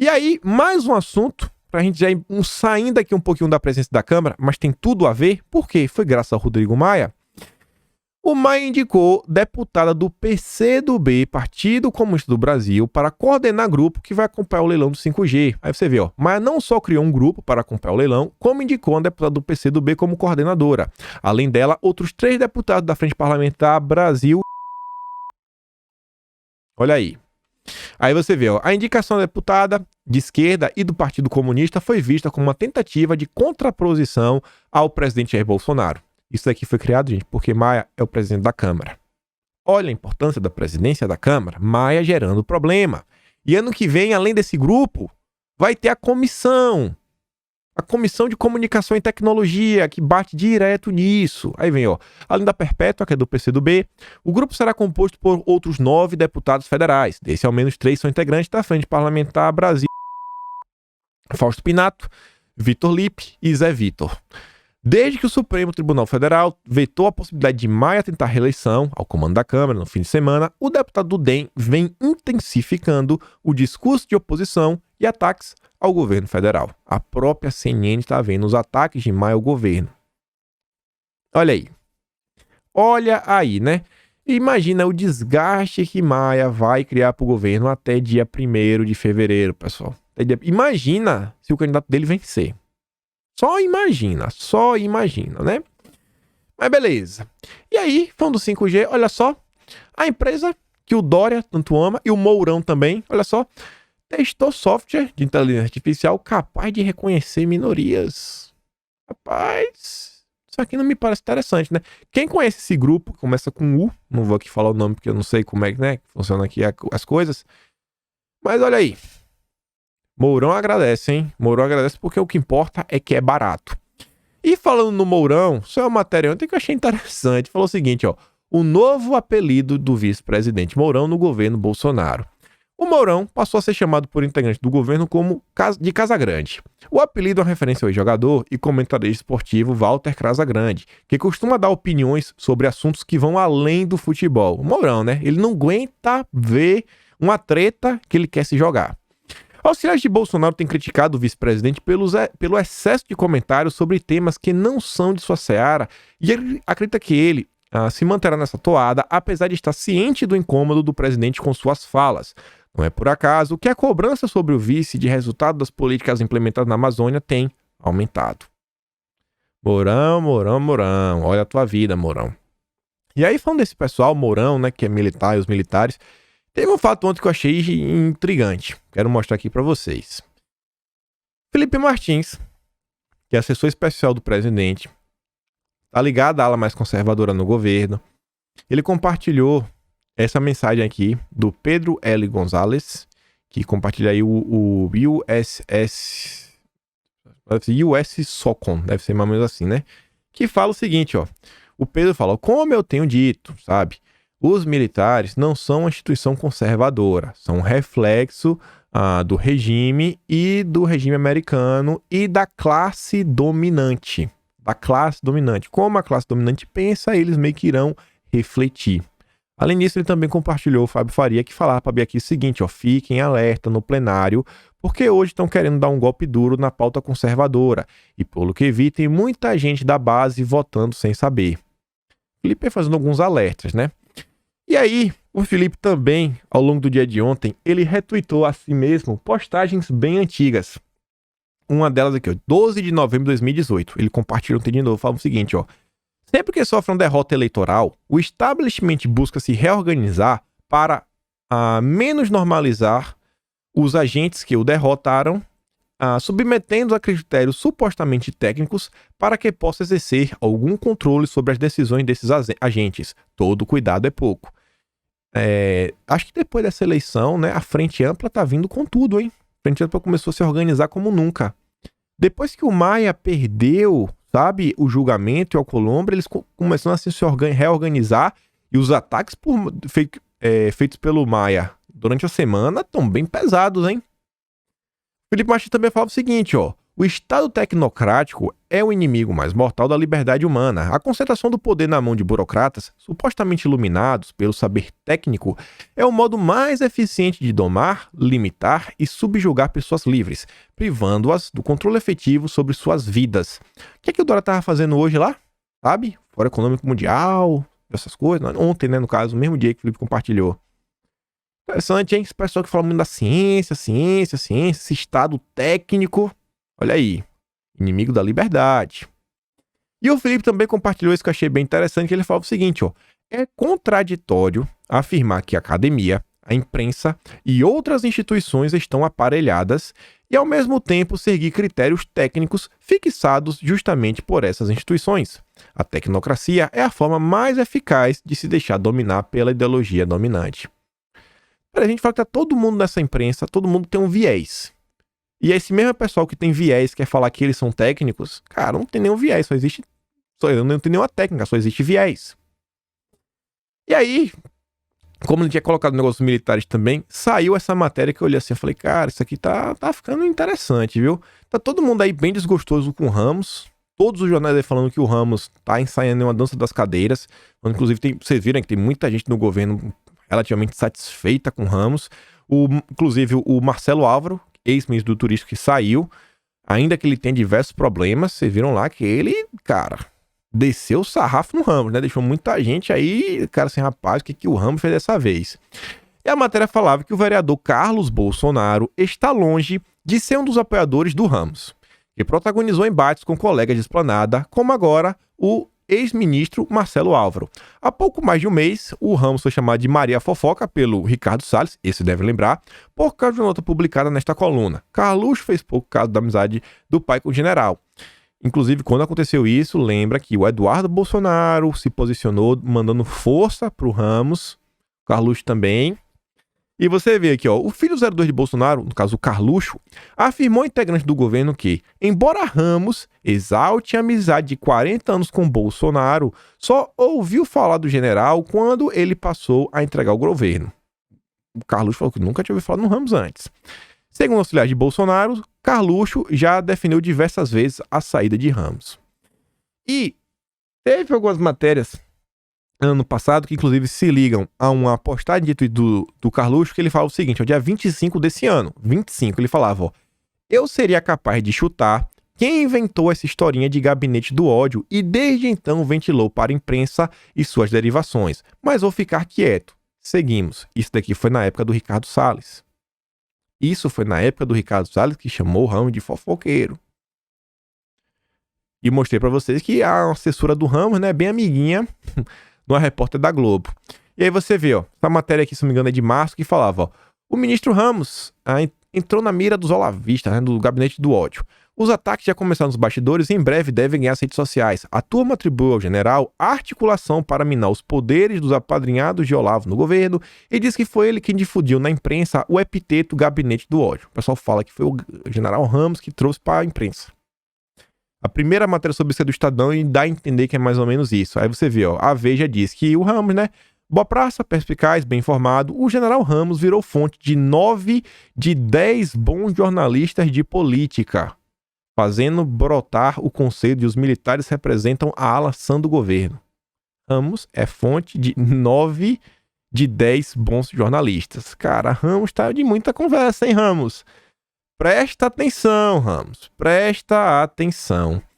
E aí, mais um assunto, pra gente já ir saindo aqui um pouquinho da presença da Câmara, mas tem tudo a ver, porque foi graças ao Rodrigo Maia. O Maia indicou deputada do PCdoB, Partido Comunista do Brasil, para coordenar grupo que vai acompanhar o leilão do 5G. Aí você vê, ó, Maia não só criou um grupo para acompanhar o leilão, como indicou uma deputada do PCdoB como coordenadora. Além dela, outros 3 deputados da Frente Parlamentar Brasil. Olha aí. Aí você vê, ó, a indicação da deputada de esquerda e do Partido Comunista foi vista como uma tentativa de contraposição ao presidente Jair Bolsonaro. Isso aqui foi criado, gente, porque Maia é o presidente da Câmara. Olha a importância da presidência da Câmara, Maia gerando problema. E ano que vem, além desse grupo, vai ter a comissão de comunicação e tecnologia, que bate direto nisso. Aí vem, ó, além da Perpétua, que é do PCdoB, o grupo será composto por outros 9 deputados federais. Desse, ao menos 3 são integrantes da Frente Parlamentar Brasil: Fausto Pinato, Vitor Lippe e Zé Vitor. Desde que o Supremo Tribunal Federal vetou a possibilidade de Maia tentar reeleição ao comando da Câmara no fim de semana, o deputado do DEM vem intensificando o discurso de oposição e ataques ao governo federal. A própria CNN está vendo os ataques de Maia ao governo. Olha aí, né? Imagina o desgaste que Maia vai criar para o governo até dia 1º de fevereiro, pessoal. Imagina se o candidato dele vencer. Só imagina, né? Mas beleza. E aí, falando do 5G, olha só, a empresa que o Dória tanto ama, e o Mourão também, olha só, testou software de inteligência artificial capaz de reconhecer minorias. Rapaz, isso aqui não me parece interessante, né? Quem conhece esse grupo, começa com U, não vou aqui falar o nome porque eu não sei como é que, né, funciona aqui as coisas, mas olha aí. Mourão agradece, hein? Mourão agradece porque o que importa é que é barato. E falando no Mourão, isso é uma matéria ontem que eu achei interessante. Falou o seguinte, ó. O novo apelido do vice-presidente Mourão no governo Bolsonaro. O Mourão passou a ser chamado por integrantes do governo como de Casagrande. O apelido é uma referência ao jogador e comentarista esportivo Walter Casagrande, que costuma dar opiniões sobre assuntos que vão além do futebol. O Mourão, né? Ele não aguenta ver uma treta que ele quer se jogar. Auxiliares de Bolsonaro têm criticado o vice-presidente pelo excesso de comentários sobre temas que não são de sua seara e ele acredita que ele se manterá nessa toada, apesar de estar ciente do incômodo do presidente com suas falas. Não é por acaso que a cobrança sobre o vice de resultado das políticas implementadas na Amazônia tem aumentado. Mourão, olha a tua vida, Mourão. E aí, falando desse pessoal, Mourão, né, que é militar e os militares, teve um fato ontem que eu achei intrigante. Quero mostrar aqui para vocês. Felipe Martins, que é assessor especial do presidente, tá ligado à ala mais conservadora no governo. Ele compartilhou essa mensagem aqui do Pedro L. Gonzalez, que compartilha aí o US SOCOM, deve ser mais ou menos assim, né? Que fala o seguinte, ó. O Pedro fala, como eu tenho dito, sabe? Os militares não são uma instituição conservadora, são um reflexo do regime e do regime americano e da classe dominante. Como a classe dominante pensa, eles meio que irão refletir. Além disso, ele também compartilhou o Fábio Faria, que falava para Bia aqui o seguinte, ó, fiquem alerta no plenário, porque hoje estão querendo dar um golpe duro na pauta conservadora e, pelo que vi, tem muita gente da base votando sem saber. Felipe fazendo alguns alertas, né? E aí, o Felipe também, ao longo do dia de ontem, ele retweetou a si mesmo postagens bem antigas. Uma delas aqui, ó, 12 de novembro de 2018. Ele compartilhou ontem de novo, fala o seguinte, ó. Sempre que sofre uma derrota eleitoral, o establishment busca se reorganizar para menos normalizar os agentes que o derrotaram, submetendo a critérios supostamente técnicos para que possa exercer algum controle sobre as decisões desses agentes. Todo cuidado é pouco. Acho que depois dessa eleição, né, a Frente Ampla tá vindo com tudo, hein? A Frente Ampla começou a se organizar como nunca. Depois que o Maia perdeu, sabe, o julgamento e o Alcolumbre, eles começaram a se reorganizar e os ataques feitos pelo Maia durante a semana estão bem pesados, hein? Felipe Martins também fala o seguinte, ó. O Estado tecnocrático é o inimigo mais mortal da liberdade humana. A concentração do poder na mão de burocratas, supostamente iluminados pelo saber técnico, é o modo mais eficiente de domar, limitar e subjugar pessoas livres, privando-as do controle efetivo sobre suas vidas. O que é que o Dória estava fazendo hoje lá? Sabe? Fórum Econômico Mundial, essas coisas. Ontem, né, no caso, o mesmo dia que o Felipe compartilhou. Interessante, hein? Esse pessoal que fala muito da ciência, esse Estado técnico. Olha aí, inimigo da liberdade. E o Felipe também compartilhou isso que eu achei bem interessante, que ele falava o seguinte, ó. É contraditório afirmar que a academia, a imprensa e outras instituições estão aparelhadas e, ao mesmo tempo, seguir critérios técnicos fixados justamente por essas instituições. A tecnocracia é a forma mais eficaz de se deixar dominar pela ideologia dominante. A gente fala que tá todo mundo nessa imprensa, todo mundo tem um viés. E esse mesmo pessoal que tem viés, quer falar que eles são técnicos, cara, não tem nenhum viés, não tem nenhuma técnica, só existe viés. E aí, como ele tinha colocado no negócio dos militares também, saiu essa matéria que eu olhei assim, eu falei, cara, isso aqui tá ficando interessante, viu? Tá todo mundo aí bem desgostoso com o Ramos, todos os jornais aí falando que o Ramos tá ensaiando uma dança das cadeiras, inclusive vocês viram que tem muita gente no governo relativamente satisfeita com o Ramos, inclusive o Marcelo Álvaro, ex-ministro do Turismo, que saiu, ainda que ele tenha diversos problemas, vocês viram lá que ele, cara, desceu o sarrafo no Ramos, né? Deixou muita gente aí, cara, assim, rapaz, o que o Ramos fez dessa vez? E a matéria falava que o vereador Carlos Bolsonaro está longe de ser um dos apoiadores do Ramos, que protagonizou embates com colegas de esplanada, como agora o ex-ministro Marcelo Álvaro. Há pouco mais de um mês, o Ramos foi chamado de Maria Fofoca pelo Ricardo Salles, esse deve lembrar, por causa de uma nota publicada nesta coluna. Carluxo fez pouco caso da amizade do pai com o general. Inclusive, quando aconteceu isso, lembra que o Eduardo Bolsonaro se posicionou mandando força pro Ramos, Carluxo também. E você vê aqui, ó, o filho 02 de Bolsonaro, no caso o Carluxo, afirmou ao integrante do governo que, embora Ramos exalte a amizade de 40 anos com Bolsonaro, só ouviu falar do general quando ele passou a entregar o governo. O Carluxo falou que nunca tinha ouvido falar no Ramos antes. Segundo o auxiliar de Bolsonaro, Carluxo já defendeu diversas vezes a saída de Ramos. E teve algumas matérias ano passado, que inclusive se ligam a uma postagem do Carluxo, que ele fala o seguinte, ó, dia 25 desse ano, 25, ele falava, ó, eu seria capaz de chutar quem inventou essa historinha de gabinete do ódio e desde então ventilou para a imprensa e suas derivações, mas vou ficar quieto. Seguimos. Isso daqui foi na época do Ricardo Salles. Isso foi na época do Ricardo Salles que chamou o Ramos de fofoqueiro. E mostrei para vocês que a assessora do Ramos, né, bem amiguinha de uma repórter da Globo. E aí você vê, ó, essa matéria aqui, se não me engano, é de março, que falava, ó, o ministro Ramos entrou na mira dos olavistas, né, do gabinete do ódio. Os ataques já começaram nos bastidores e em breve devem ganhar as redes sociais. A turma atribuiu ao general a articulação para minar os poderes dos apadrinhados de Olavo no governo e diz que foi ele quem difundiu na imprensa o epiteto gabinete do ódio. O pessoal fala que foi o general Ramos que trouxe para a imprensa. A primeira matéria sobre isso é do Estadão e dá a entender que é mais ou menos isso. Aí você vê, ó, a Veja diz que o Ramos, né, boa praça, perspicaz, bem informado, o general Ramos virou fonte de 9 de 10 bons jornalistas de política, fazendo brotar o conceito de os militares representam a ala sã do governo. Ramos é fonte de 9 de 10 bons jornalistas. Cara, Ramos tá de muita conversa, hein, Ramos? Presta atenção, Ramos. Presta atenção.